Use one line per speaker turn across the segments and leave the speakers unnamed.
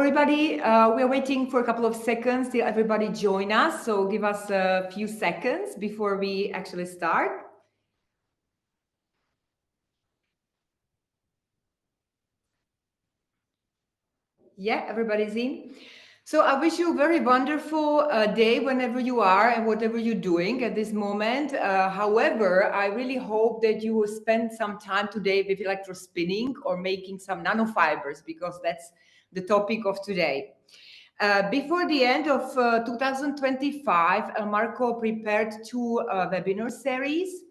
everybody, we are waiting for a couple of seconds till everybody join us. So give us a few seconds before we actually start. Yeah, everybody's in. So I wish you a very wonderful day whenever you are and whatever you're doing at this moment. However, I really hope that you will spend some time today with electrospinning or making some nanofibers, because that's the topic of today. Before the end of 2025, Elmarco prepared two webinar series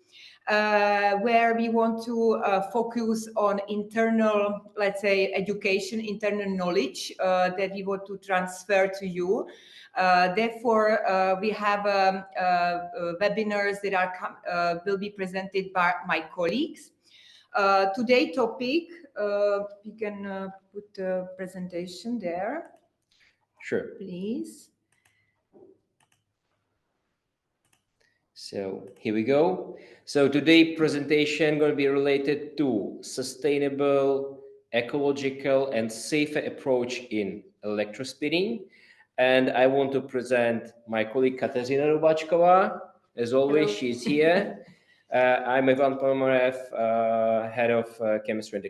where we want to focus on internal, let's say, education, internal knowledge that we want to transfer to you. Therefore, we have webinars that are will be presented by my colleagues. Today's topic, we can put the presentation there.
Sure.
Please.
So here we go. So today's presentation going to be related to sustainable, ecological, and safer approach in electrospinning. And I want to present my colleague Kateřina Rubačková. As always,
Hello.
she's here. I'm Ivan Ponomarev, head of chemistry and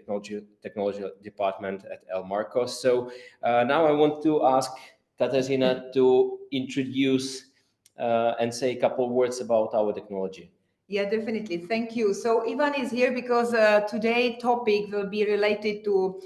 technology department at Elmarco. So now I want to ask Kateřina to introduce and say a couple of words about our technology.
Yeah, definitely. Thank you. So Ivan is here because today's topic will be related to,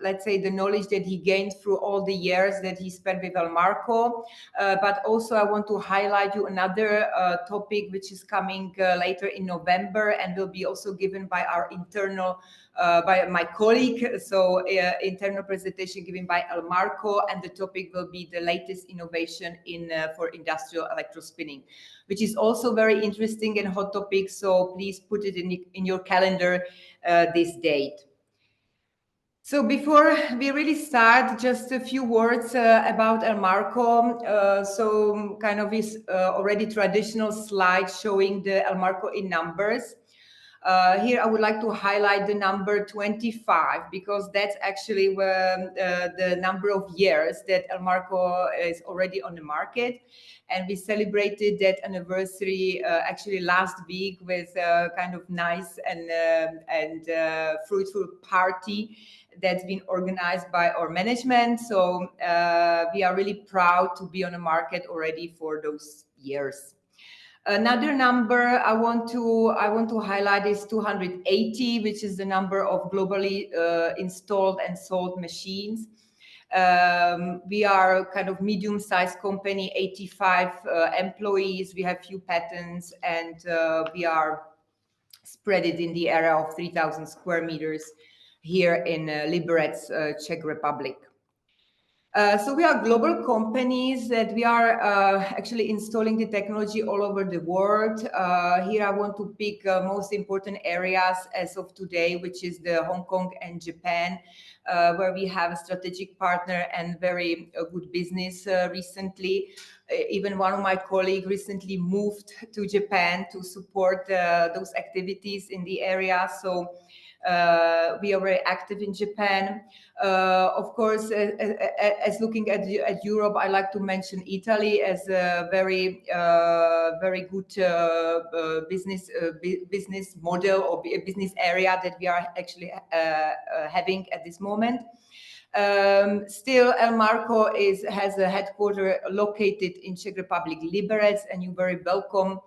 let's say, the knowledge that he gained through all the years that he spent with Elmarco. But also I want to highlight you another topic which is coming later in November and will be also given by our internal, by my colleague. So internal presentation given by Elmarco, and the topic will be the latest innovation in for industrial electrospinning, which is also very interesting and hot topic. So please put it in your calendar this date. So before we really start, just a few words about Elmarco. So kind of is already traditional slide showing the Elmarco in numbers. Here I would like to highlight the number 25 because that's actually where, the number of years that Elmarco is already on the market. And we celebrated that anniversary actually last week with a kind of nice and fruitful party that's been organized by our management. So we are really proud to be on the market already for those years. Another number I want to highlight is 280, which is the number of globally installed and sold machines. We are kind of medium-sized company, 85 employees. We have few patents, and we are spread it in the area of 3,000 square meters here in Liberec, Czech Republic. So we are global companies that we are actually installing the technology all over the world. Here I want to pick most important areas as of today, which is the Hong Kong and Japan, where we have a strategic partner and very good business recently. Even one of my colleagues recently moved to Japan to support those activities in the area. So we are very active in Japan. Of course, as looking at Europe, I like to mention Italy as a very good business model or a business area that we are actually having at this moment. Still, Elmarco has a headquarters located in Czech Republic, Liberec, and you're very welcome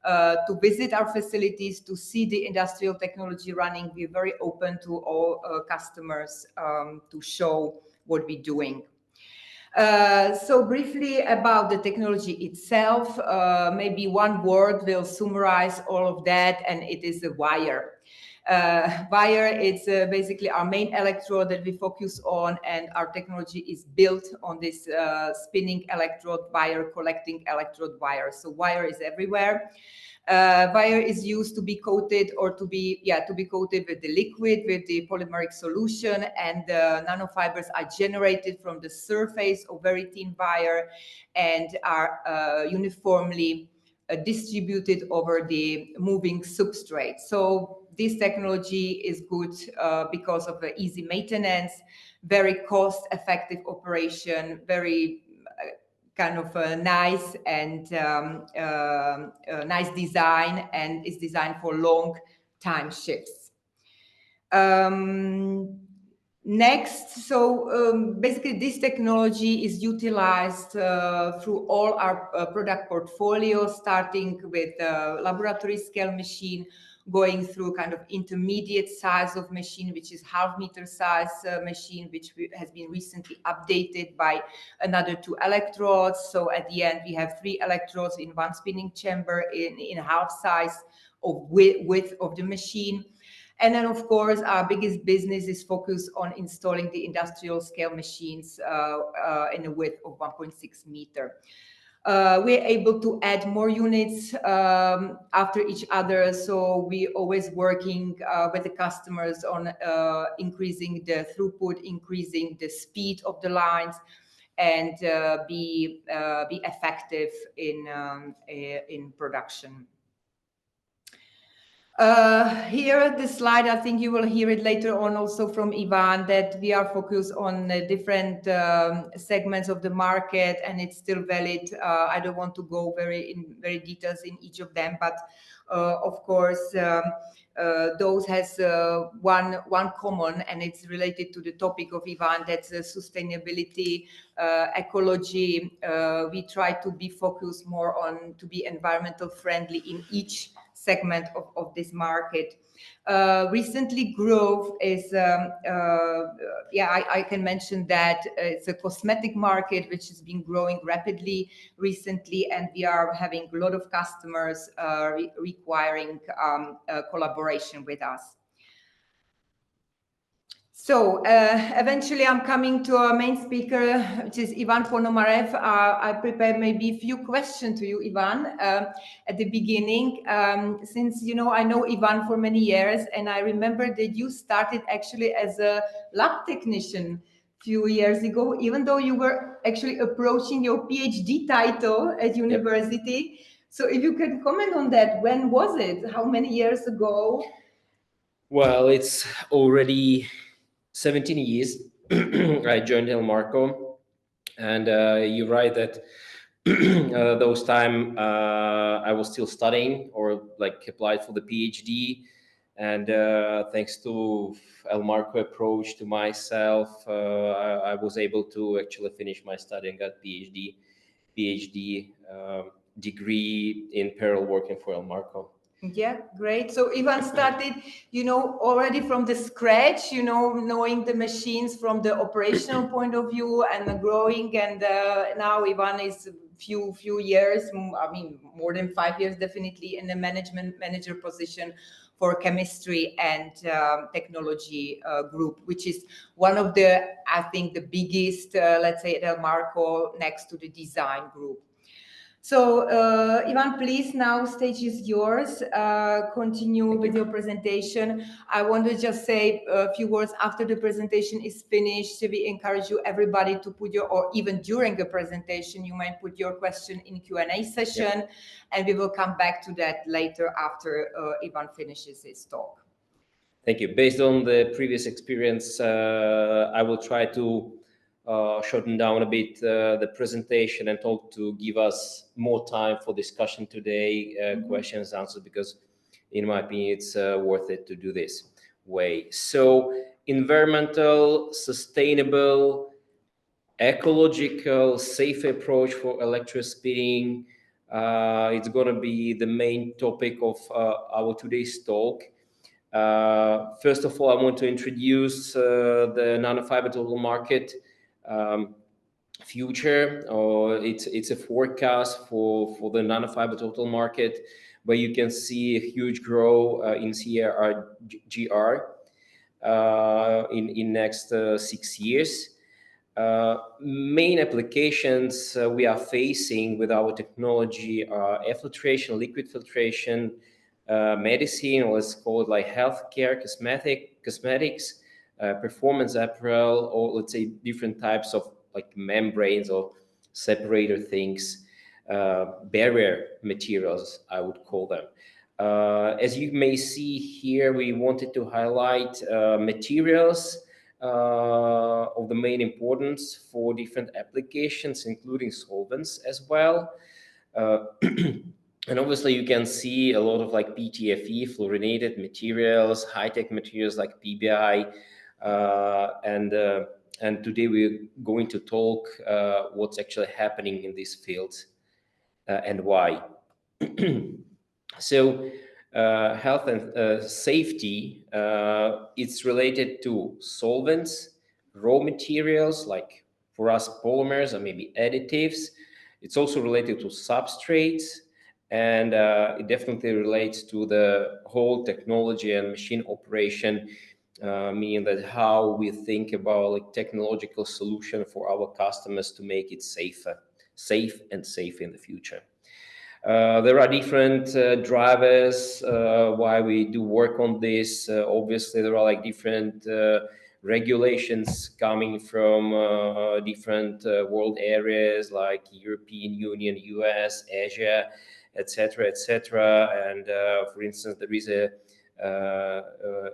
to visit our facilities, to see the industrial technology running. We're very open to all customers to show what we're doing. So briefly about the technology itself, maybe one word will summarize all of that, and it is a wire. Wire, it's basically our main electrode that we focus on, and our technology is built on this spinning electrode wire, collecting electrode wire. So wire is everywhere. Wire is used to be coated or to be coated with the liquid, with the polymeric solution, and the nanofibers are generated from the surface of very thin wire and are uniformly distributed over the moving substrate. So this technology is good because of the easy maintenance, very cost-effective operation, very kind of nice and nice design, and is designed for long time shifts. Next, so basically this technology is utilized through all our product portfolio, starting with laboratory scale machine, going through kind of intermediate size of machine, which is half-meter size machine, which has been recently updated by another 2 electrodes. So at the end, we have 3 electrodes in one spinning chamber in half size of width of the machine. And then, of course, our biggest business is focused on installing the industrial scale machines in a width of 1.6 meter. We're able to add more units after each other. So we're always working with the customers on increasing the throughput, increasing the speed of the lines, and be effective in production. Here, this slide, I think you will hear it later on also from Ivan, that we are focused on different segments of the market, and it's still valid. I don't want to go very details in each of them, but of course, those has one common, and it's related to the topic of Ivan, that's sustainability, ecology. We try to be focused more on to be environmental friendly in each segment of this market. Recently, growth is, I can mention that it's a cosmetic market which has been growing rapidly recently, and we are having a lot of customers requiring collaboration with us. So eventually I'm coming to our main speaker, which is Ivan Ponomarev. I prepared maybe a few questions to you, Ivan, at the beginning. Since, you know, I know Ivan for many years, and I remember that you started actually as a lab technician a few years ago, even though you were actually approaching your PhD title at university. Yep. So if you can comment on that, when was it? How many years ago?
Well, it's already 17 years. I joined Elmarco, and you're right that those time I was still studying or like applied for the PhD, and thanks to Elmarco approach to myself, I was able to actually finish my study and got PhD degree in parallel working for Elmarco.
Yeah, great. So Ivan started, you know, already from the scratch, you know, knowing the machines from the operational point of view and growing. And now Ivan is few years, I mean, more than 5 years, definitely in the manager position for chemistry and technology group, which is one of the, I think, the biggest, let's say, at Elmarco, next to the design group. So, Ivan, please, now stage is yours. Continue with your presentation. I want to just say a few words after the presentation is finished. We encourage you, everybody, to put your, or even during the presentation, you might put your question in Q&A session, and we will come back to that later after Ivan finishes his talk.
Thank you. Based on the previous experience, I will try to shorten down a bit the presentation and talk to give us more time for discussion today, questions, answers, because in my opinion, it's worth it to do this way. So environmental, sustainable, ecological, safe approach for electrospinning. It's going to be the main topic of our today's talk. First of all, I want to introduce the nanofiber total market future, or it's a forecast for the nanofiber total market, where you can see a huge growth in CAGR in next 6 years. Main applications we are facing with our technology are air filtration, liquid filtration, medicine, or let's call it like healthcare, cosmetics, performance apparel, or let's say different types of like membranes or separator things, barrier materials, I would call them. As you may see here, we wanted to highlight materials of the main importance for different applications, including solvents as well. And obviously you can see a lot of like PTFE, fluorinated materials, high-tech materials like PBI, and today we're going to talk what's actually happening in these fields and why. So health and safety, it's related to solvents, raw materials like for us polymers or maybe additives. It's also related to substrates, and it definitely relates to the whole technology and machine operation, meaning that how we think about like technological solution for our customers to make it safe and safe in the future. There are different drivers why we do work on this. Obviously, there are like different regulations coming from different world areas like European Union, US, Asia, etc., etc. And for instance, there is a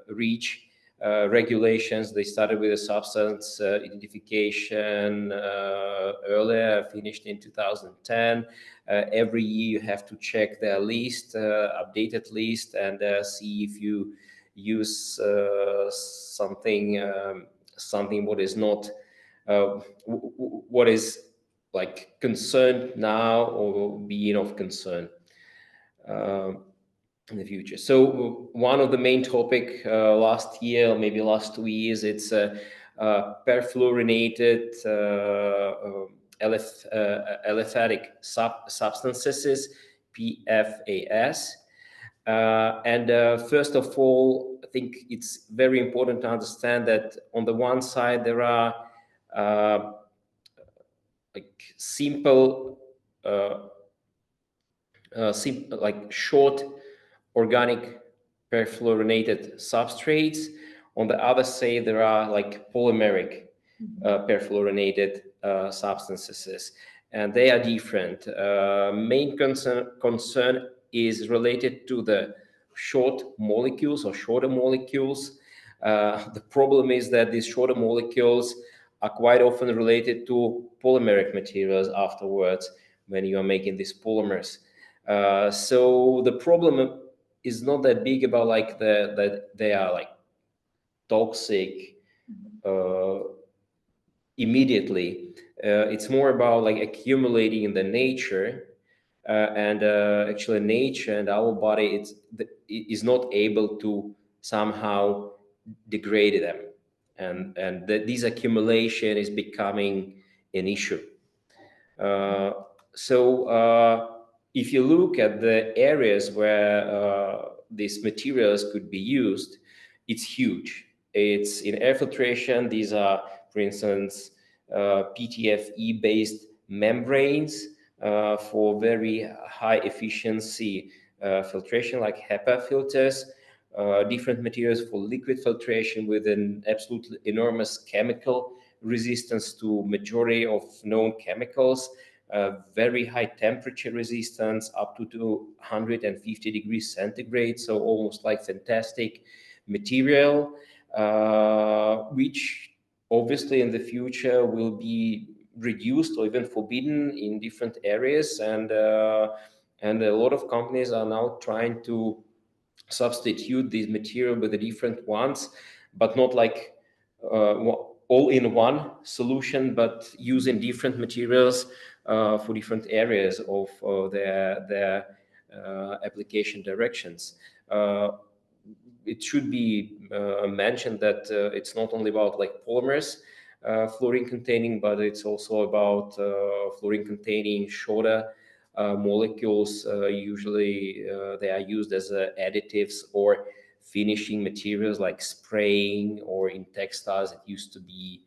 REACH regulations. They started with a substance identification earlier, finished in 2010. Every year you have to check their list, updated list, and see if you use something what is not what is like concerned now or being of concern in the future. So one of the main topic last year, or maybe last 2 years, it's perfluorinated aliphatic substances, PFAS. And first of all, I think it's very important to understand that on the one side there are like simple, like short organic perfluorinated substrates. On the other side, there are like polymeric perfluorinated substances, and they are different. Main concern is related to the short molecules or shorter molecules. The problem is that these shorter molecules are quite often related to polymeric materials afterwards when you are making these polymers. So the problem is not that big about like that they are like toxic immediately. It's more about like accumulating in the nature, and actually nature and our body is not able to somehow degrade them, and this accumulation is becoming an issue. So if you look at the areas where these materials could be used, it's huge. It's in air filtration. These are, for instance, PTFE-based membranes for very high efficiency filtration, like HEPA filters. Different materials for liquid filtration with an absolutely enormous chemical resistance to majority of known chemicals, very high temperature resistance up to 250 degrees centigrade, so almost like fantastic material, which obviously in the future will be reduced or even forbidden in different areas, and a lot of companies are now trying to substitute this material with the different ones, but not like all-in-one solution, but using different materials for different areas of their application directions. It should be mentioned that it's not only about like polymers fluorine containing, but it's also about fluorine containing shorter molecules. Usually they are used as additives or finishing materials like spraying, or in textiles it used to be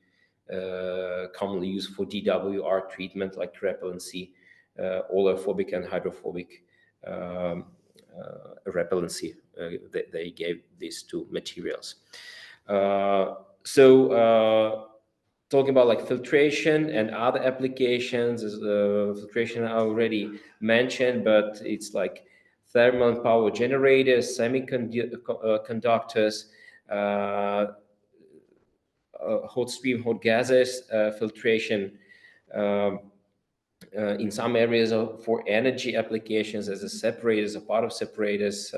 commonly used for DWR treatment like repellency, oleophobic and hydrophobic repellency. They gave these two materials. Talking about like filtration and other applications, filtration I already mentioned, but it's like thermal and power generators, semiconductors, hot stream, hot gases, filtration. In some areas for energy applications as a separators, a part of separators,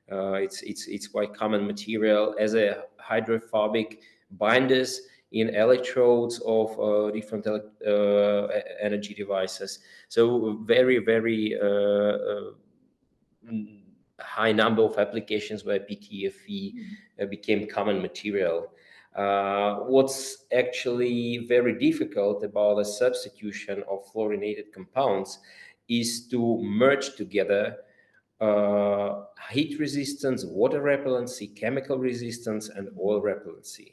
it's quite common material as a hydrophobic binders in electrodes of different energy devices. So very, very high number of applications where PTFE became common material. What's actually very difficult about the substitution of fluorinated compounds is to merge together heat resistance, water repellency, chemical resistance, and oil repellency.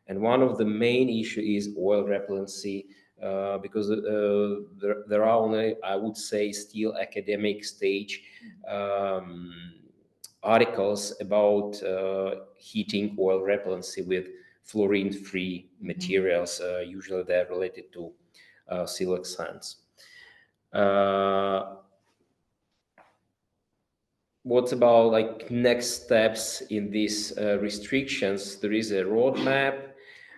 And one of the main issues is oil repellency, because there are only, I would say, still academic stage articles about heating oil repellency with fluorine-free materials. Usually they're related to siloxanes. What about like next steps in these restrictions? There is a roadmap,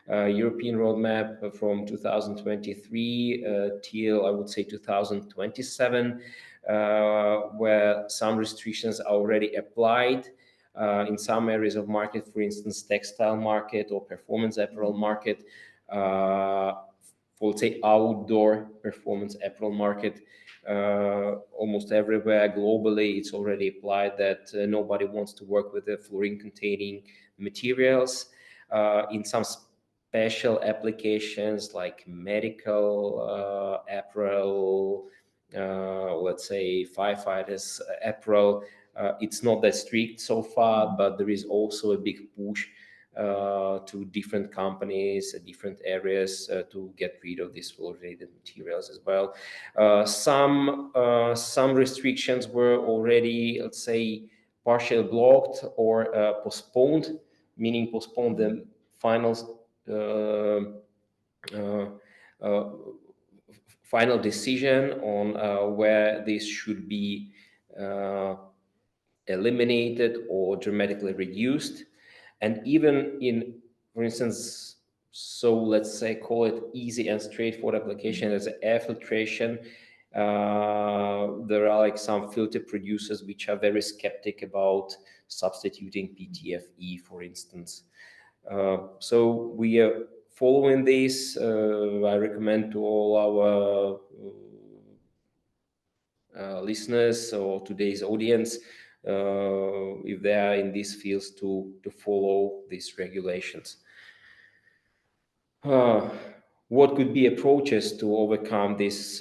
European roadmap from 2023 till I would say 2027, where some restrictions are already applied in some areas of market, for instance, textile market or performance apparel market, for let's say outdoor performance apparel market. Almost everywhere globally, it's already applied that nobody wants to work with the fluorine-containing materials. In some special applications like medical apparel, let's say firefighters apparel, it's not that strict so far, but there is also a big push to different companies, different areas to get rid of these fluorinated materials as well. Some restrictions were already, let's say, partially blocked or postponed, meaning postponed the final final decision on where this should be eliminated or dramatically reduced. And even in, for instance, so let's say call it easy and straightforward application as air filtration, there are like some filter producers which are very skeptic about substituting PTFE, for instance. So we are following this. I recommend to all our listeners or today's audience, if they are in these fields, to follow these regulations. What could be approaches to overcome this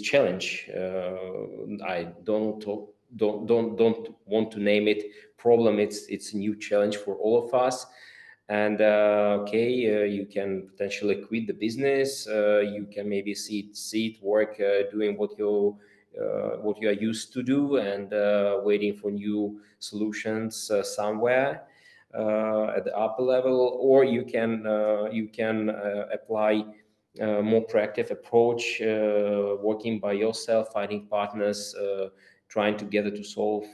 challenge? I don't want to name it problem. It's a new challenge for all of us. And you can potentially quit the business. You can maybe sit work doing what you are used to do, and waiting for new solutions somewhere at the upper level, or you can apply a more proactive approach, working by yourself, finding partners, trying together to solve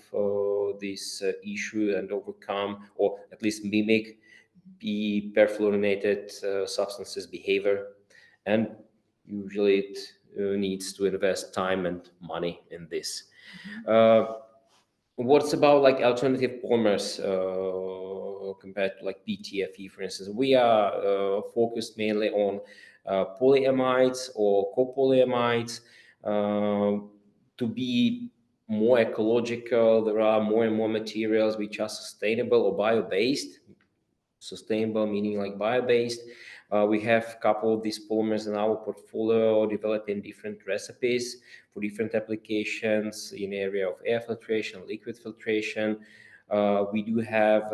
this issue and overcome, or at least mimic the perfluorinated substances behavior. And usually it needs to invest time and money in this. What's about like alternative polymers compared to like PTFE, for instance? We are focused mainly on polyamides or copolyamides. To be more ecological, there are more and more materials which are sustainable or bio-based. Sustainable meaning like bio-based. We have a couple of these polymers in our portfolio, developing different recipes for different applications in area of air filtration, liquid filtration. We do have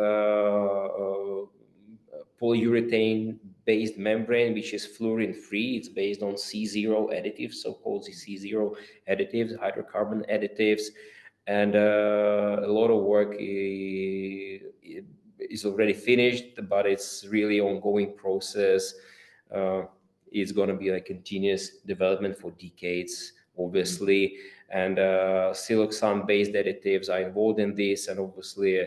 polyurethane-based membrane, which is fluorine-free. It's based on C0 additives, so-called C0 additives, hydrocarbon additives, and a lot of work is already finished, but it's really ongoing process. It's going to be a continuous development for decades, obviously. and siloxane-based additives are involved in this, and obviously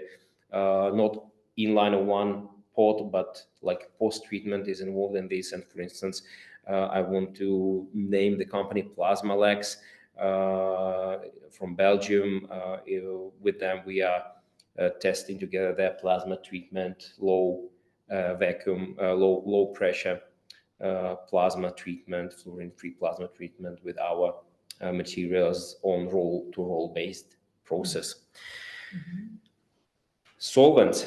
not in line of one pot, but like post-treatment is involved in this. And for instance, I want to name the company Plasmalex from Belgium. With them, we are testing together their plasma treatment, low vacuum, low pressure plasma treatment, fluorine-free plasma treatment with our materials on roll-to-roll based process. Solvents.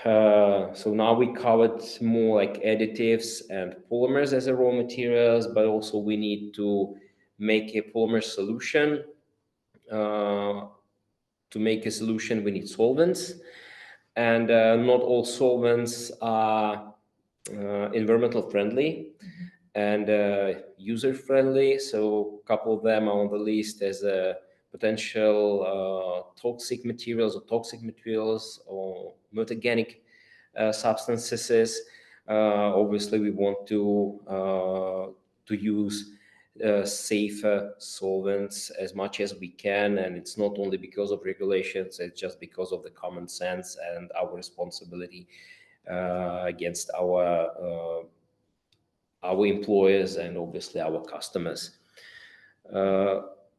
So now we covered more like additives and polymers as a raw materials, but also we need to make a polymer solution. To make a solution, we need solvents, and not all solvents are environmental friendly and user friendly. So a couple of them are on the list as a potential toxic materials or mutagenic substances. Obviously, we want to use safer solvents as much as we can, and it's not only because of regulations, it's just because of the common sense and our responsibility against our employers and obviously our customers.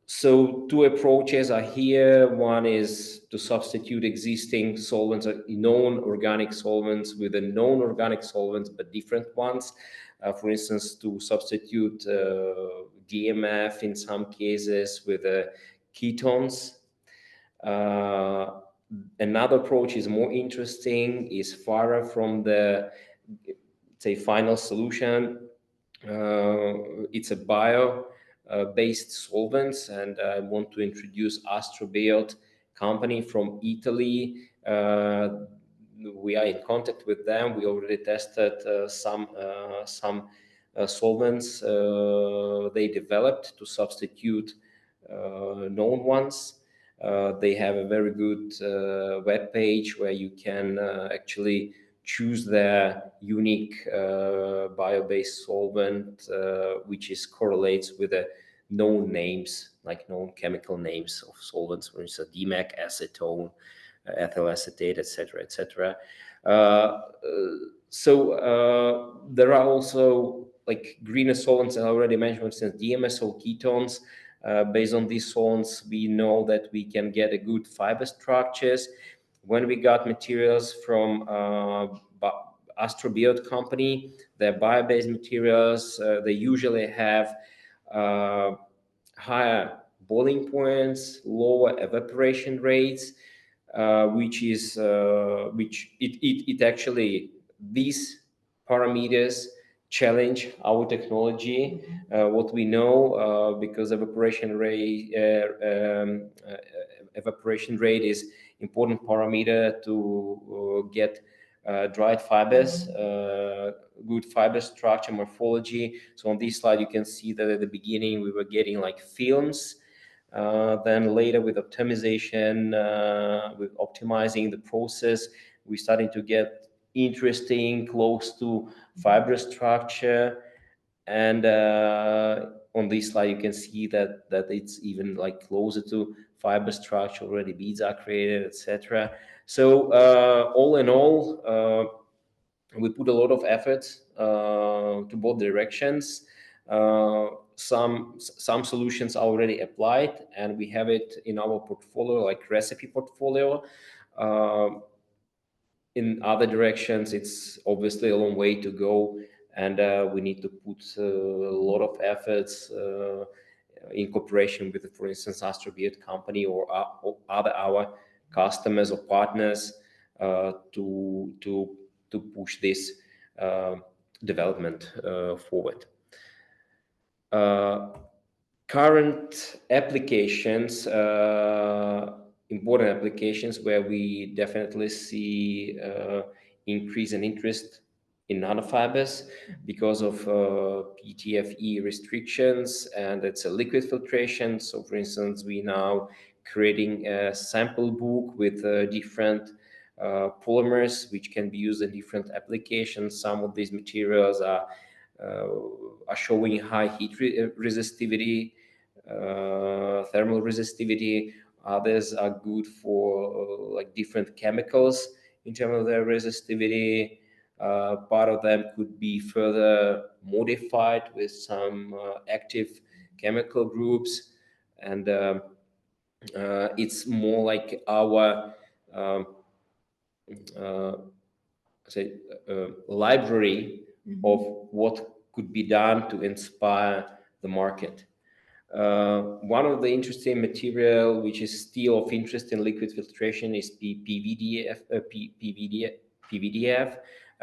So two approaches are here. One is to substitute existing solvents, known organic solvents, with a known organic solvents, but different ones. For instance, to substitute DMF in some cases with ketones. Another approach is more interesting, is far from the, say, final solution. It's a bio-based solvents, and I want to introduce Astrobiot company from Italy. We are in contact with them. We already tested some solvents they developed to substitute known ones. They have a very good web page where you can actually choose their unique bio-based solvent, which correlates with the known names, like known chemical names of solvents, for instance, DMAC, acetone, ethyl acetate, etc., etc. So there are also like greener solvents I already mentioned, for instance, DMSO ketones. Based on these solvents, we know that we can get a good fiber structures. When we got materials from Astrobiot company, their bio-based materials, they usually have higher boiling points, lower evaporation rates, which actually, these parameters challenge our technology. What we know, because evaporation rate is important parameter to get dried fibers, good fiber structure, morphology. So on this slide, you can see that at the beginning we were getting like films. Then later with optimization, with optimizing the process, we're starting to get interesting, close to fiber structure. And on this slide, you can see that it's even like closer to fiber structure. Already beads are created, etc. So all in all, we put a lot of effort to both directions. Some solutions are already applied, and we have it in our portfolio, like recipe portfolio. In other directions, it's obviously a long way to go, and we need to put a lot of efforts in cooperation with, for instance, Astrobiot company or other our customers or partners to push this development forward. Current applications, important applications where we definitely see increase in interest in nanofibers because of PTFE restrictions, and it's a liquid filtration. So for instance, we now creating a sample book with different polymers which can be used in different applications. Some of these materials are showing high heat resistivity, thermal resistivity. Others are good for like different chemicals in terms of their resistivity. Part of them could be further modified with some active chemical groups, and it's more like our say library of what could be done to inspire the market. One of the interesting material which is still of interest in liquid filtration is PVDF,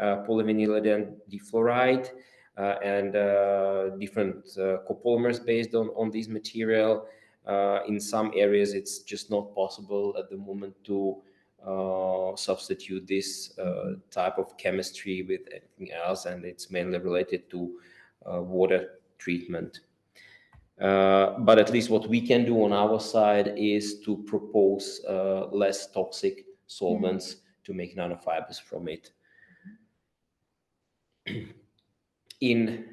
polyvinylidene difluoride, and different copolymers based on this material. In some areas, it's just not possible at the moment to substitute this type of chemistry with anything else, and it's mainly related to water treatment. But at least what we can do on our side is to propose less toxic solvents to make nanofibers from it. In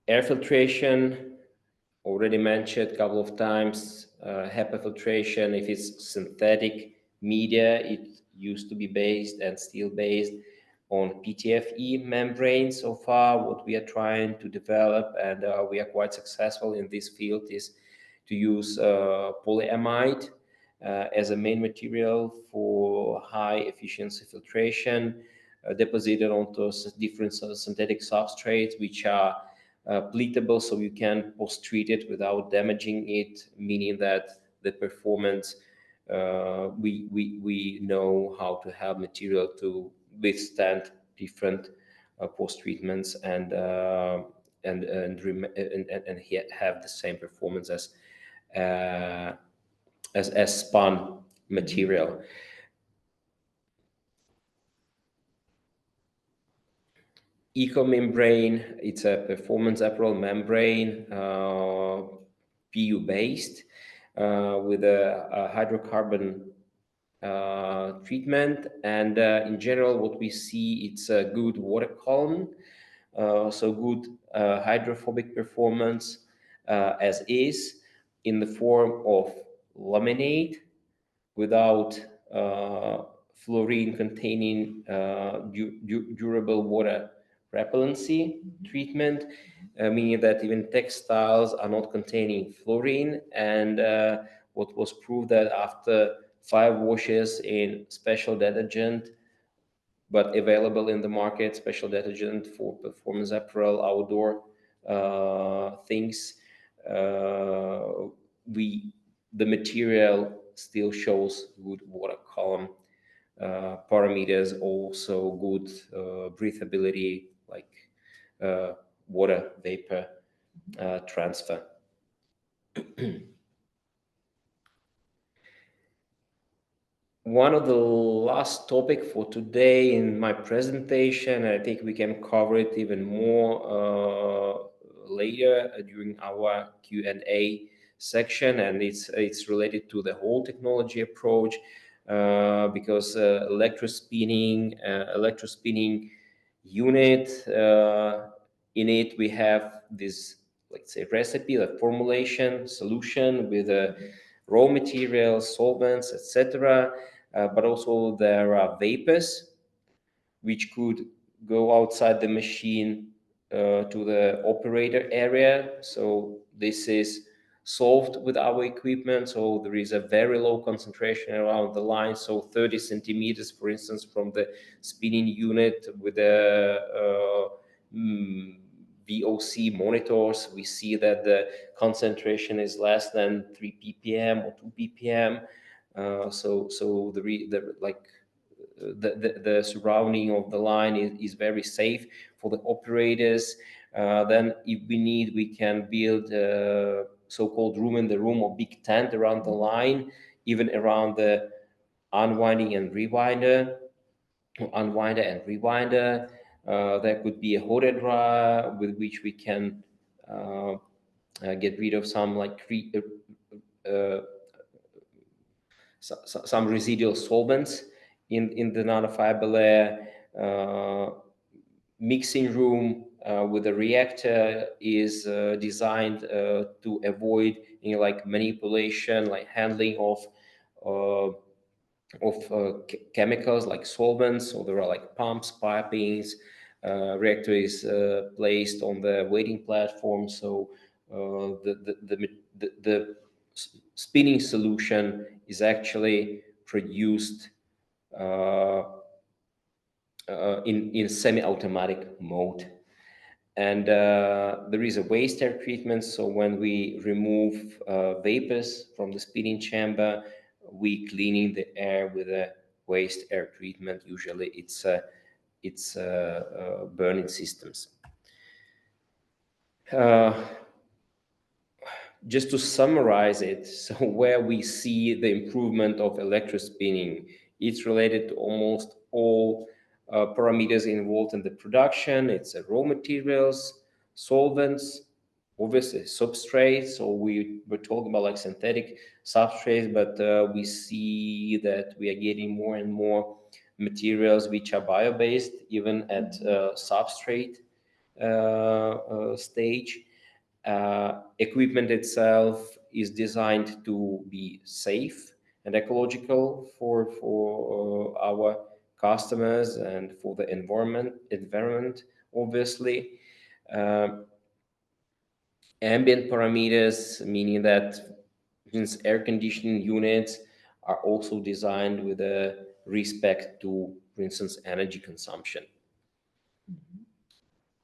air filtration, already mentioned a couple of times, HEPA filtration, if it's synthetic media, it used to be based and still based on PTFE membrane. So far, what we are trying to develop, and we are quite successful in this field, is to use polyamide as a main material for high efficiency filtration, deposited onto different synthetic substrates, which are pleatable, so you can post-treat it without damaging it, meaning that the performance, we know how to have material to withstand different post-treatments and have the same performance as spun material. Eco-membrane, it's a performance apparel membrane, PU based, with a hydrocarbon treatment, and in general what we see, it's a good water column, so good hydrophobic performance as is, in the form of laminate without fluorine containing durable water repellency treatment, meaning that even textiles are not containing fluorine. And what was proved that after 5 washes in special detergent, but available in the market, special detergent for performance apparel, outdoor things, the material still shows good water column parameters, also good breathability, like water vapor transfer. One of the last topic for today in my presentation, I think we can cover it even more later during our Q&A section, and it's related to the whole technology approach, because electrospinning unit, in it we have this, let's say, recipe, a formulation solution with raw materials, solvents, etc. But also there are vapors which could go outside the machine to the operator area. So this is solved with our equipment. So there is a very low concentration around the line. So 30 centimeters, for instance, from the spinning unit with the VOC monitors, we see that the concentration is less than 3 ppm or 2 ppm. So the surrounding of the line is very safe for the operators. Then if we need, we can build a so-called room in the room, or big tent around the line, even around the unwinding and rewinder, unwinder and rewinder. There could be a hot air dryer with which we can get rid of some some residual solvents in the nanofiber layer. Mixing room with the reactor is designed to avoid like manipulation, like handling uh, chemicals like solvents. So there are like pumps, pipings. Reactor is placed on the waiting platform. So the spinning solution is actually produced in semi-automatic mode. And there is a waste air treatment. So when we remove vapors from the spinning chamber, we cleaning the air with a waste air treatment. Usually it's burning systems. Just to summarize it, so where we see the improvement of electrospinning, it's related to almost all parameters involved in the production. It's raw materials, solvents, obviously substrates. So we were talking about like synthetic substrates, but we see that we are getting more and more materials which are bio-based, even at substrate stage. Equipment itself is designed to be safe and ecological for our customers and for the environment obviously. Ambient parameters, meaning that since air conditioning units are also designed with a respect to, for instance, energy consumption.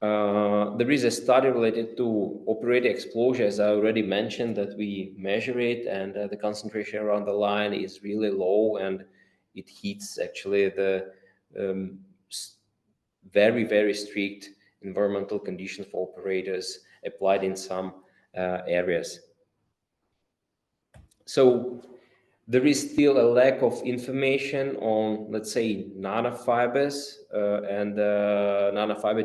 There is a study related to operator exposure, as I already mentioned, that we measure it, and the concentration around the line is really low, and it hits actually the very, very strict environmental conditions for operators applied in some areas. So there is still a lack of information on, let's say, nanofibers and nanofiber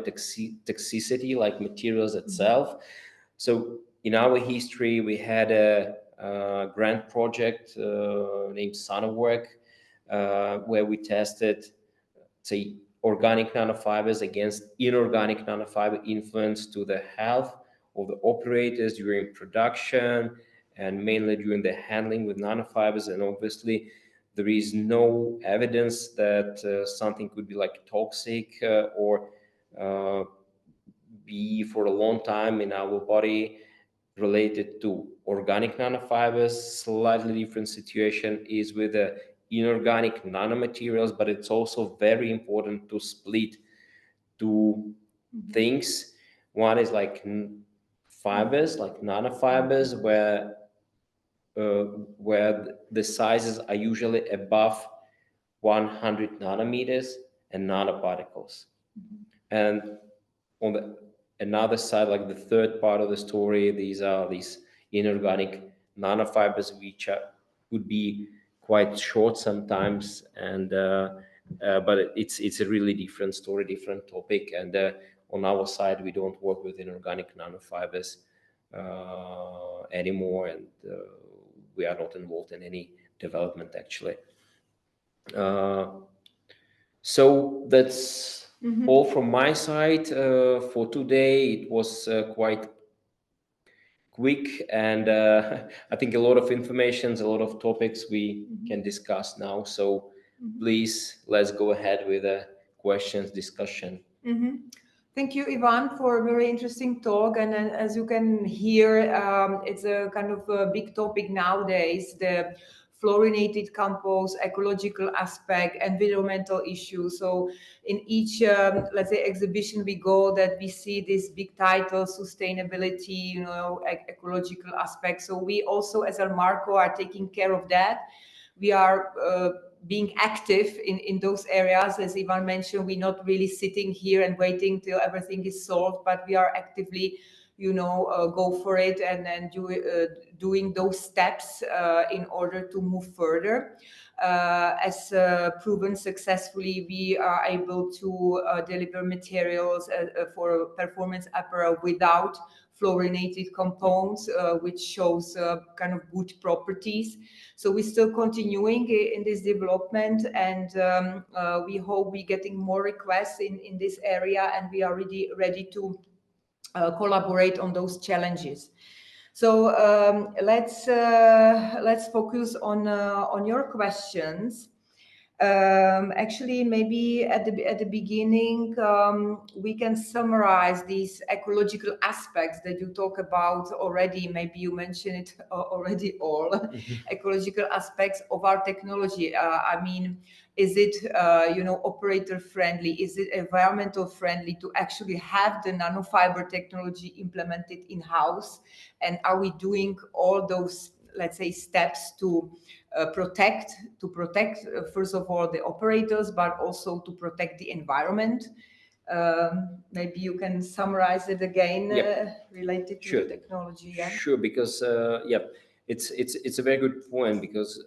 toxicity, like materials itself. So in our history, we had a grant project named Work, where we tested, say, organic nanofibers against inorganic nanofiber influence to the health of the operators during production and mainly during the handling with nanofibers. And obviously there is no evidence that something could be like toxic or be for a long time in our body related to organic nanofibers. Slightly different situation is with the inorganic nanomaterials, but it's also very important to split two things. One is like fibers, like nanofibers, where the sizes are usually above 100 nanometers, and nanoparticles. And on the another side, like the third part of the story, these are these inorganic nanofibers, which could be quite short sometimes, and but it's a really different story, different topic. And on our side, we don't work with inorganic nanofibers anymore, and we are not involved in any development actually. So that's all from my side for today. It was quite quick, and I think a lot of information, a lot of topics we can discuss now. So please, let's go ahead with a questions discussion.
Thank you, Ivan, for a very interesting talk. And as you can hear, it's a kind of a big topic nowadays, the fluorinated compost, ecological aspect, environmental issues. So in each, let's say, exhibition we go, that we see this big title, sustainability, ecological aspect. So we also, as Elmarco, are taking care of that. We are being active in those areas. As Ivan mentioned, we're not really sitting here and waiting till everything is solved, but we are actively go for it and doing those steps in order to move further. As proven successfully, we are able to deliver materials for performance apparel without fluorinated compounds, which shows kind of good properties. So we're still continuing in this development, and we hope we're getting more requests in this area, and we are really ready to collaborate on those challenges. So let's focus on your questions. Actually, maybe at the beginning, we can summarize these ecological aspects that you talk about already. Maybe you mentioned it already all. Ecological aspects of our technology. I mean, is it operator friendly? Is it environmental friendly to actually have the nanofiber technology implemented in-house? And are we doing all those, let's say, steps to protect first of all the operators, but also to protect the environment? Maybe you can summarize it again. Related to the technology.
Sure, because it's a very good point, because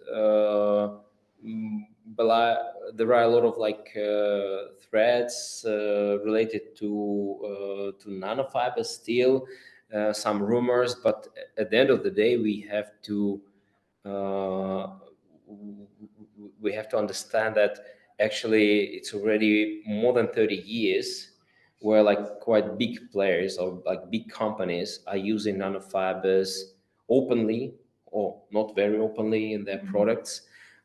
there are a lot of threats related to nanofibers still, some rumors, but at the end of the day we have to understand that actually it's already more than 30 years where quite big players or big companies are using nanofibers openly or not very openly in their products.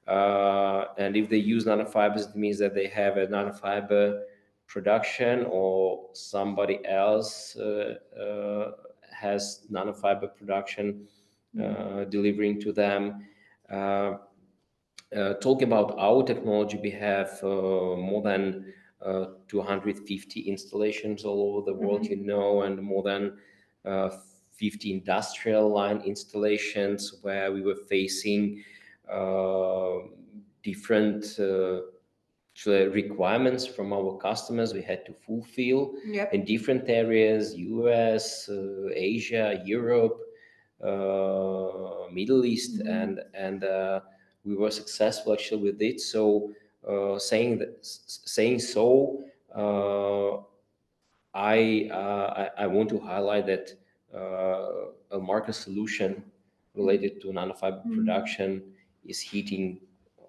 And if they use nanofibers, it means that they have a nanofiber production, or somebody else has nanofiber production delivering to them. Talking about our technology, we have more than 250 installations all over the world, and more than 50 industrial line installations where we were facing different requirements from our customers we had to fulfill in different areas: US, Asia, Europe, Middle East, and we were successful actually with it. So saying so, I want to highlight that Elmarco's solution related to nanofiber production is hitting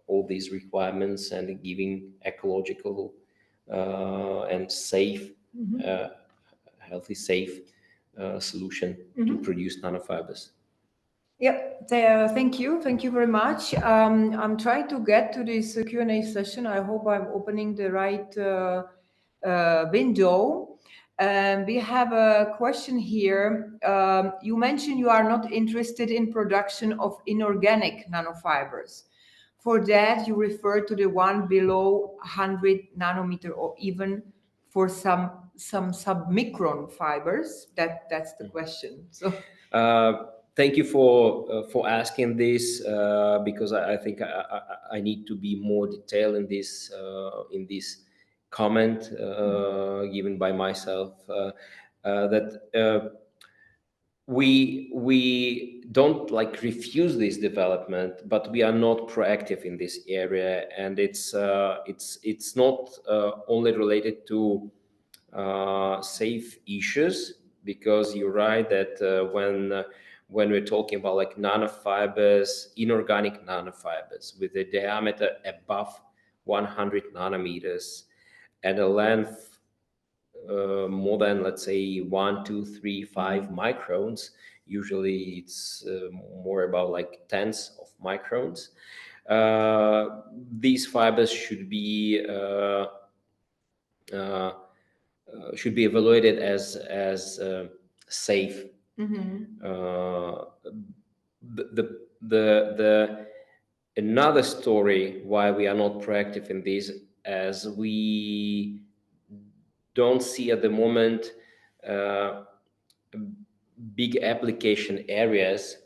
all these requirements and giving ecological and safe, healthy, safe solution to produce nanofibers.
Yep. Thank you very much. I'm trying to get to this Q&A session. I hope I'm opening the right window. We have a question here. You mentioned you are not interested in production of inorganic nanofibers. For that, you refer to the one below 100 nanometer, or even for some submicron fibers. That's the question. So.
Thank you for asking this, because I think I need to be more detailed in this comment given by myself, that we don't refuse this development, but we are not proactive in this area, and it's not only related to safe issues, because you're right that when we're talking about nanofibers, inorganic nanofibers with a diameter above 100 nanometers and a length more than, let's say, 1, 2, 3, 5 microns. Usually it's more about tenths of microns. These fibers should be evaluated as safe. Another story why we are not proactive in these, as we don't see at the moment big application areas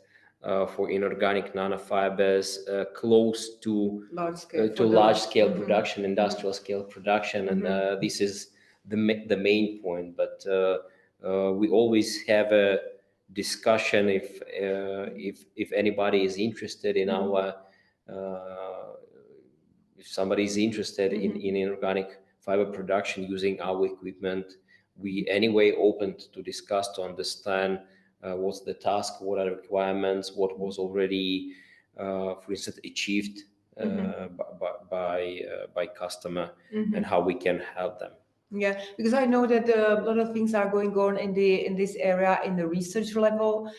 for inorganic nanofibers close to large scale production, industrial scale production, and this is the main point. But we always have a discussion if anybody is interested in our if somebody is interested in inorganic fiber production using our equipment. We anyway open to discuss, to understand what's the task, what are the requirements, what was already, for instance, achieved by customer, and how we can help them.
Yeah, because I know that a lot of things are going on in this area in the research level.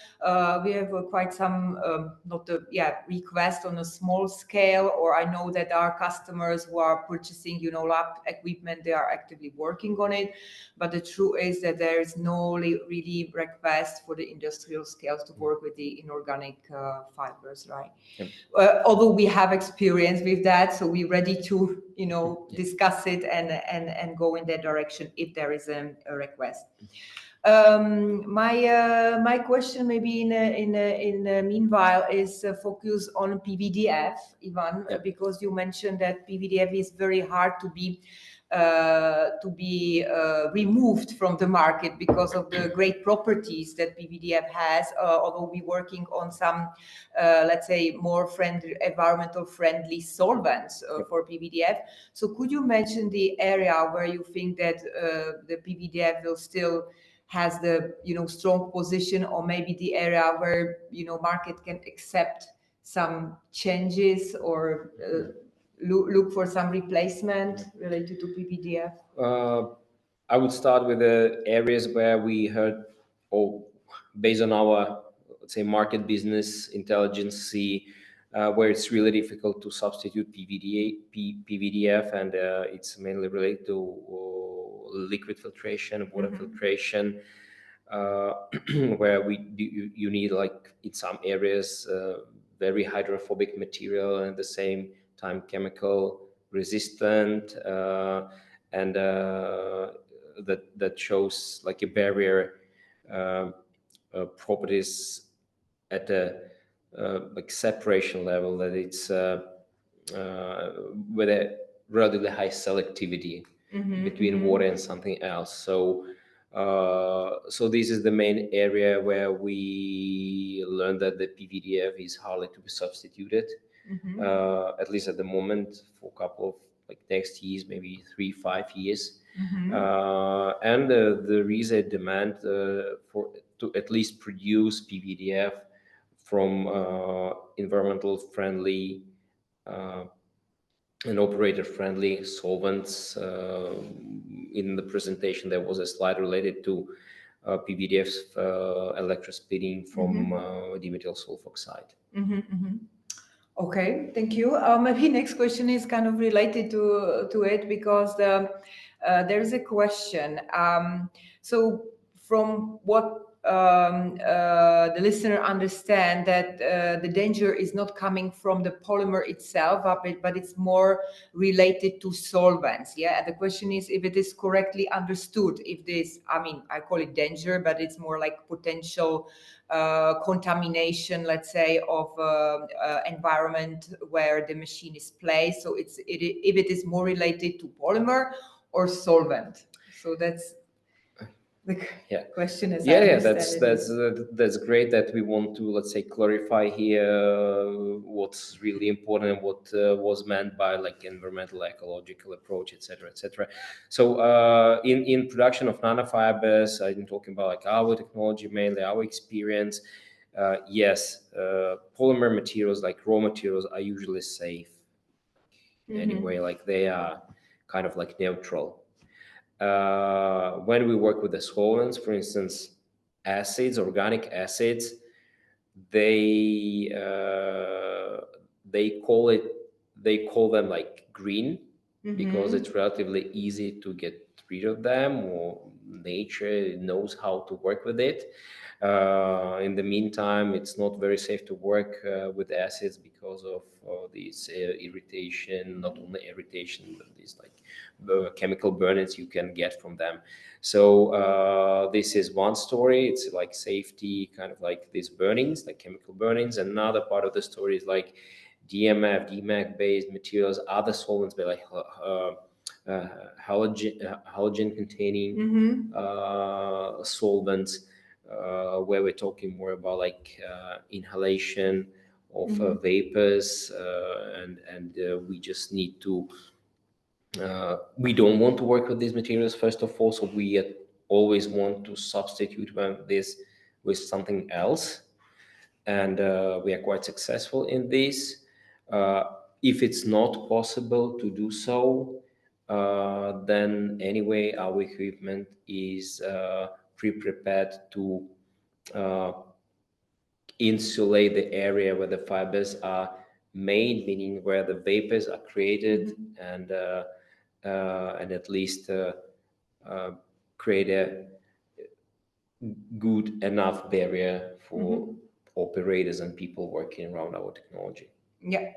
We have quite some not the request on a small scale, or I know that our customers who are purchasing lab equipment, they are actively working on it. But the truth is that there is no really request for the industrial scales to work with the inorganic fibers, right? Yep. Although we have experience with that, so we're ready to discuss it and go in that direction if there is a request. My question maybe in the meanwhile is focus on PVDF, Ivan, because you mentioned that PVDF is very hard to be removed from the market because of the great properties that PVDF has, although we're working on some, let's say, more environmental friendly solvents for PVDF. So could you mention the area where you think that the PVDF will still has the strong position, or maybe the area where market can accept some changes or look for some replacement related to PVDF?
I would start with the areas where we heard, or based on our, let's say, market business intelligence, see where it's really difficult to substitute PVDF, and it's mainly related to liquid filtration, water filtration, where you need, like in some areas, very hydrophobic material, and at the same time chemical resistant, and that shows like a barrier properties at a like separation level, that it's with a relatively high selectivity between water and something else. So this is the main area where we learned that the PVDF is hardly to be substituted, at least at the moment, for a couple of like next years, maybe 3-5 years. And there is a demand to at least produce PVDF from environmental friendly and operator friendly solvents. In the presentation there was a slide related to PVDF's electrospinning from dimethyl sulfoxide.
Okay, thank you. Maybe next question is kind of related to it, because there is a question. So from what the listener understand, that the danger is not coming from the polymer itself, but it's more related to solvents. Yeah, and the question is if it is correctly understood. If this, I mean, I call it danger, but it's more like potential contamination, let's say, of environment where the machine is placed. So if it is more related to polymer or solvent. So that's the question is.
That's great that we want to, let's say, clarify here what's really important and what was meant by like environmental ecological approach, etc., etc. So in production of nanofibers, I'm talking about like our technology, mainly our experience. Yes, polymer materials, like raw materials, are usually safe anyway, like they are kind of like neutral. When we work with the solvents, for instance, acids, organic acids, they call them like green, because it's relatively easy to get rid of them, or nature knows how to work with it. In the meantime, it's not very safe to work with acids because of these irritation, not only irritation, but these like chemical burnings you can get from them. So this is one story. It's like safety, kind of like these burnings, like chemical burnings. Another part of the story is like DMF, DMAC based materials, other solvents, but like halogen containing solvents, where we're talking more about like inhalation of vapors, and we just need to. We don't want to work with these materials first of all, so we always want to substitute this with something else, and we are quite successful in this. If it's not possible to do so, then anyway our equipment is pre-prepared to insulate the area where the fibers are made, meaning where the vapors are created, and at least create a good enough barrier for operators and people working around our technology.
Yeah,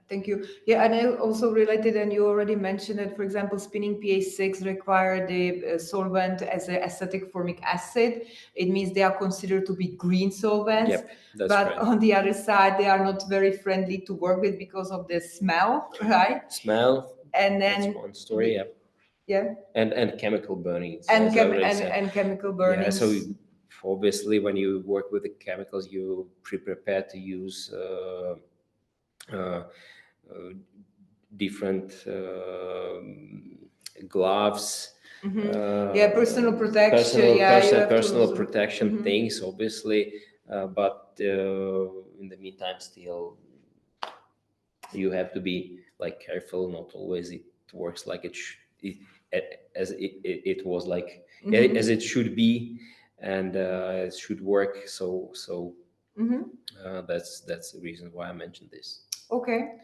thank you. Yeah, and I also related, and you already mentioned that, for example, spinning PA6 require the solvent as an acetic formic acid. It means they are considered to be green solvents.
Yep, that's
but
right.
On the other side, they are not very friendly to work with because of the smell, right?
Smell,
and then
that's one story.
Yeah.
And chemical burning.
And chemical burning.
Yeah, so obviously when you work with the chemicals, you prepare to use different gloves,
personal protection,
personal protection things, obviously, but in the meantime still you have to be like careful. Not always it works like as it was like as it should be, and it should work. So that's the reason why I mentioned this.
Okay.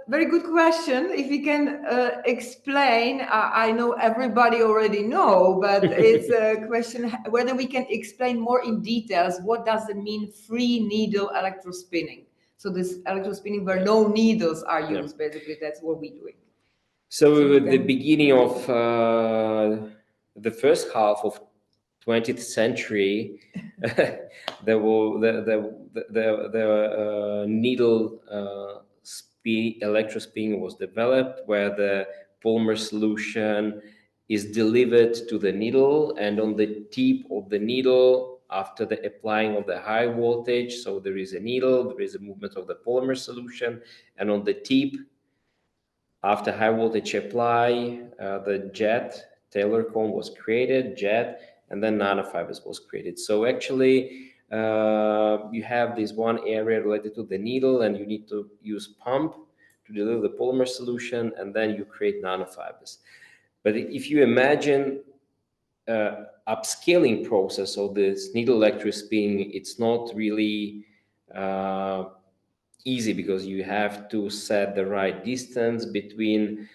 Very good question. If we can explain, I know everybody already know, but it's a question whether we can explain more in details. What does it mean, free needle electrospinning? So this electrospinning where no needles are used, basically, that's what we're doing.
So at the beginning of the first half of 20th century, the needle electrospinning was developed, where the polymer solution is delivered to the needle, and on the tip of the needle, after the applying of the high voltage, so there is a needle, there is a movement of the polymer solution, and on the tip, after high voltage apply, the jet Taylor cone was created, and then nanofibers was created. So actually, you have this one area related to the needle, and you need to use pump to deliver the polymer solution, and then you create nanofibers. But if you imagine upscaling process of this needle electrospinning, it's not really easy, because you have to set the right distance between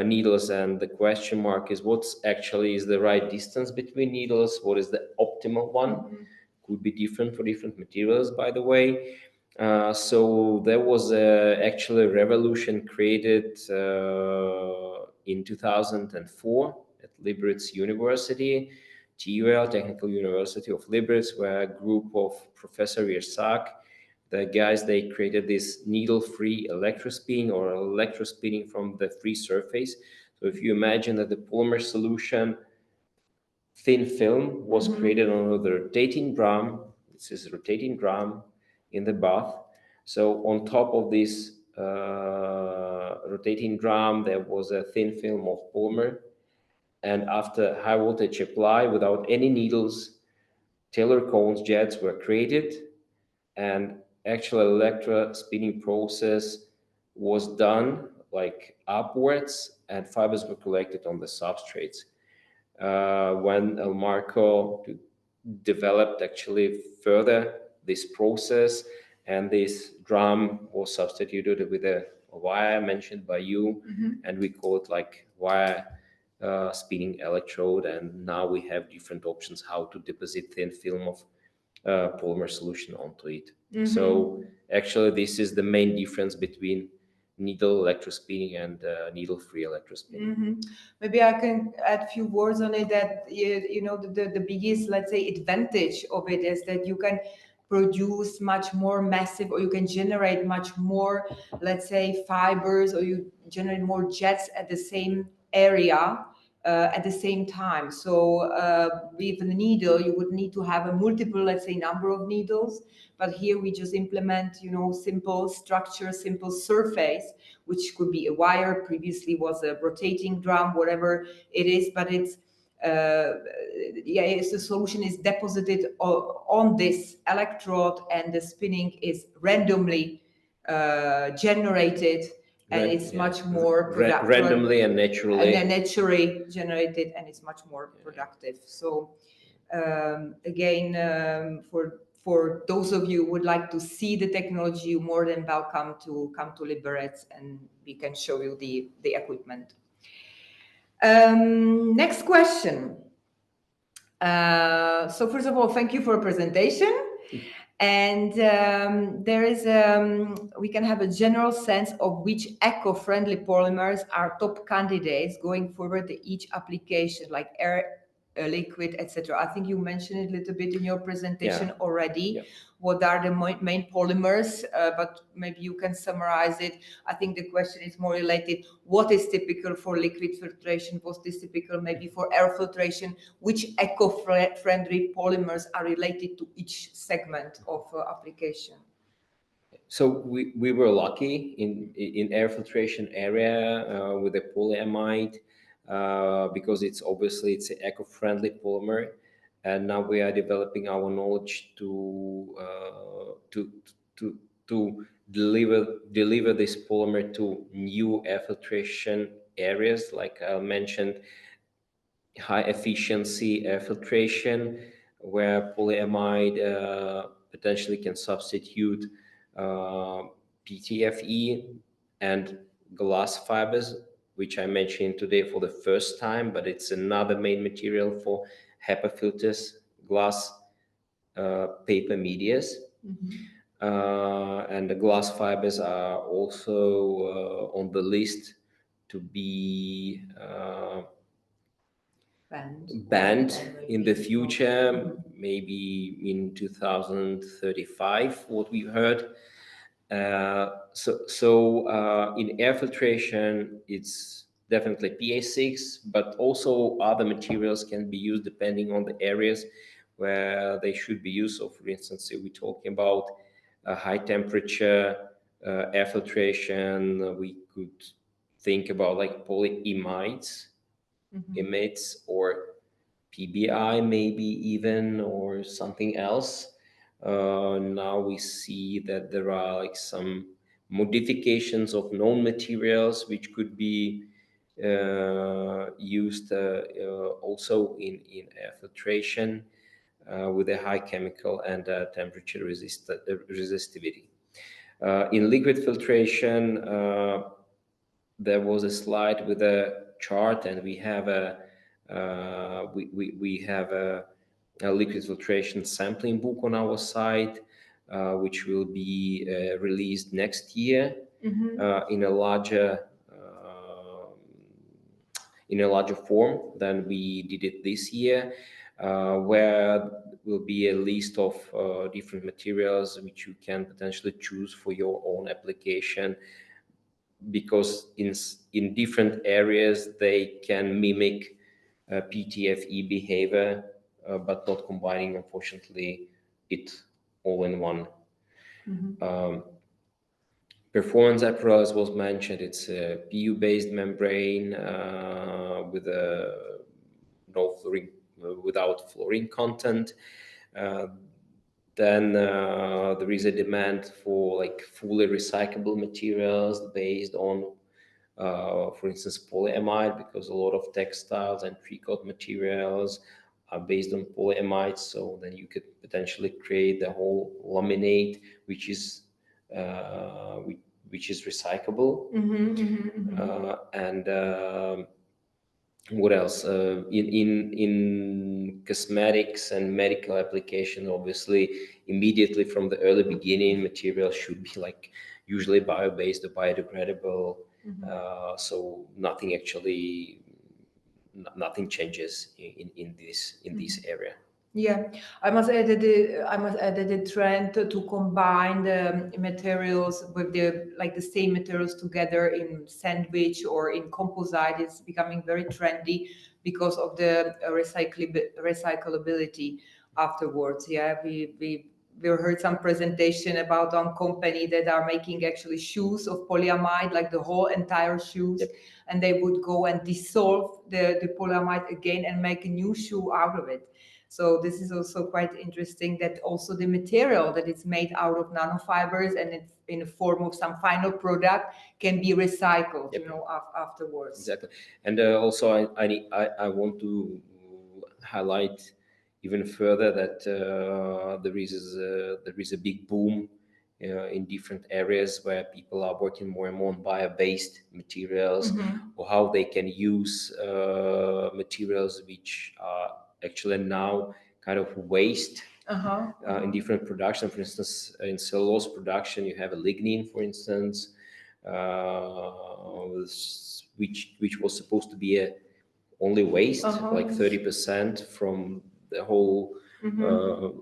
needles, and the question mark is what's actually is the right distance between needles, what is the optimal one. Could be different for different materials, by the way. So there was actually a revolution created in 2004 at Liberec University, TUL, Technical University of Liberec, where a group of Professor Yersak, the guys, they created this needle-free electrospinning, or electrospinning from the free surface. So if you imagine that the polymer solution thin film was created on the rotating drum, this is a rotating drum in the bath. So on top of this rotating drum, there was a thin film of polymer, and after high voltage apply, without any needles, Taylor cones jets were created, and actual electrospinning process was done like upwards, and fibers were collected on the substrates. When Elmarco developed actually further this process, and this drum was substituted with a wire mentioned by you, and we call it like wire spinning electrode, and now we have different options how to deposit thin film of polymer solution onto it. So actually this is the main difference between needle electrospinning and needle-free electrospinning.
Maybe I can add a few words on it, that the biggest, let's say, advantage of it is that you can produce much more massive, or you can generate much more, let's say, fibers, or you generate more jets at the same area, at the same time. So with the needle, you would need to have a multiple, let's say, number of needles. But here we just implement, simple structure, simple surface, which could be a wire. Previously was a rotating drum, whatever it is. But it's the solution is deposited on this electrode, and the spinning is randomly generated. And it's much more productive.
Randomly and naturally.
And naturally generated, and it's much more productive. So again, for those of you who would like to see the technology, you're more than welcome to come to Liberec, and we can show you the equipment. Next question. So first of all, thank you for a presentation. And there is we can have a general sense of which eco-friendly polymers are top candidates going forward to each application, like air, liquid, etc. I think you mentioned it a little bit in your presentation already.
Yeah.
What are the main polymers? But maybe you can summarize it. I think the question is more related: what is typical for liquid filtration? What is typical maybe for air filtration? Which eco-friendly polymers are related to each segment of application?
So we were lucky in air filtration area with the polyamide because it's an eco-friendly polymer, and now we are developing our knowledge to deliver this polymer to new air filtration areas, like I mentioned, high efficiency air filtration, where polyamide potentially can substitute PTFE and glass fibers, which I mentioned today for the first time, but it's another main material for HEPA filters, glass, paper medias. And the glass fibers are also on the list to be banned in the future, maybe in 2035, what we heard. So in air filtration, it's definitely PA6, but also other materials can be used depending on the areas where they should be used. So for instance, if we're talking about high temperature air filtration, we could think about like polyimides, imides, or PBI maybe even, or something else. Now we see that there are like some modifications of known materials which could be used also in air filtration with a high chemical and temperature resistivity. In liquid filtration, there was a slide with a chart, and we have a liquid filtration sampling book on our site, which will be released next year in a larger form than we did it this year, where will be a list of different materials which you can potentially choose for your own application, because in different areas they can mimic PTFE behavior, but not combining, unfortunately, it all in one. Performance apparatus was mentioned. It's a PU-based membrane with without fluorine content. Then there is a demand for like fully recyclable materials based on, for instance, polyamide, because a lot of textiles and pre-coat materials are based on polyamides. So then you could potentially create the whole laminate, which is recyclable. And what else? In cosmetics and medical application, obviously, immediately from the early beginning, materials should be like usually bio-based or biodegradable. So nothing changes in this area.
Yeah, I must add that the trend to combine the materials with the same materials together in sandwich or in composite is becoming very trendy. because of the recyclability afterwards. Yeah, we heard some presentation about one company that are making actually shoes of polyamide, like the whole entire shoes.
Yep.
And they would go and dissolve the polyamide again and make a new shoe out of it. So this is also quite interesting, that also the material that it's made out of nanofibers and it's in the form of some final product can be recycled,
Yep.
you know, afterwards.
Exactly. And also I want to highlight even further that there is a big boom in different areas where people are working more and more on bio-based materials, or how they can use materials which are actually now kind of waste in different production. For instance, in cellulose production, you have a lignin, for instance, which was supposed to be only waste, like 30% from the whole,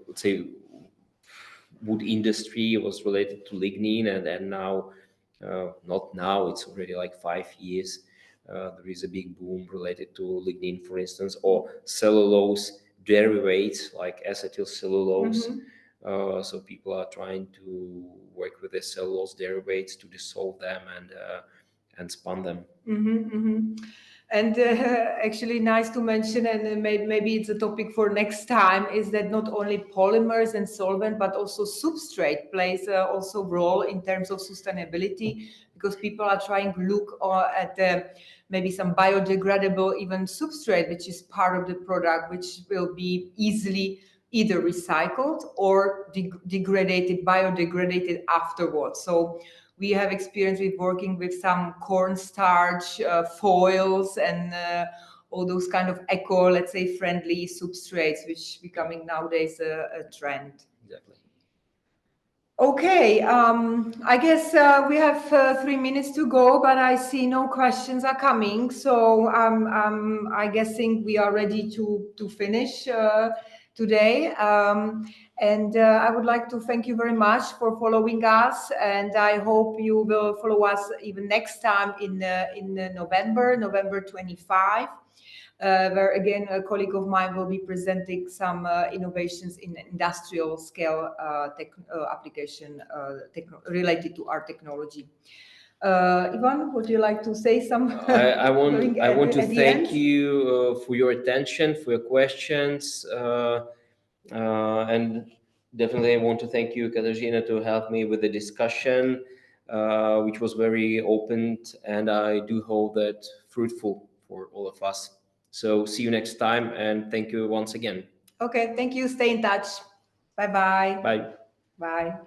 let's say, wood industry was related to lignin, and now, not now, it's already like 5 years. There is a big boom related to lignin, for instance, or cellulose derivatives like acetylcellulose. So people are trying to work with the cellulose derivatives to dissolve them and spun them.
And actually, nice to mention, and maybe it's a topic for next time, is that not only polymers and solvent, but also substrate plays also role in terms of sustainability, because people are trying to look at maybe some biodegradable even substrate, which is part of the product, which will be easily either recycled or biodegraded afterwards. So we have experience with working with some cornstarch foils and all those kind of eco, let's say, friendly substrates, which becoming nowadays a trend.
Exactly.
Okay, I guess we have 3 minutes to go, but I see no questions are coming. So I guessing we are ready to finish today. And I would like to thank you very much for following us. And I hope you will follow us even next time in November 25. Where again a colleague of mine will be presenting some innovations in industrial scale application related to our technology. Ivan, would you like to say some?
I want to thank
end?
you for your attention, for your questions, and definitely I want to thank you, Katarzyna, to help me with the discussion, which was very open, and I do hope that fruitful for all of us. So see you next time, and thank you once again.
Okay, thank you. Stay in touch. Bye-bye.
Bye.
Bye.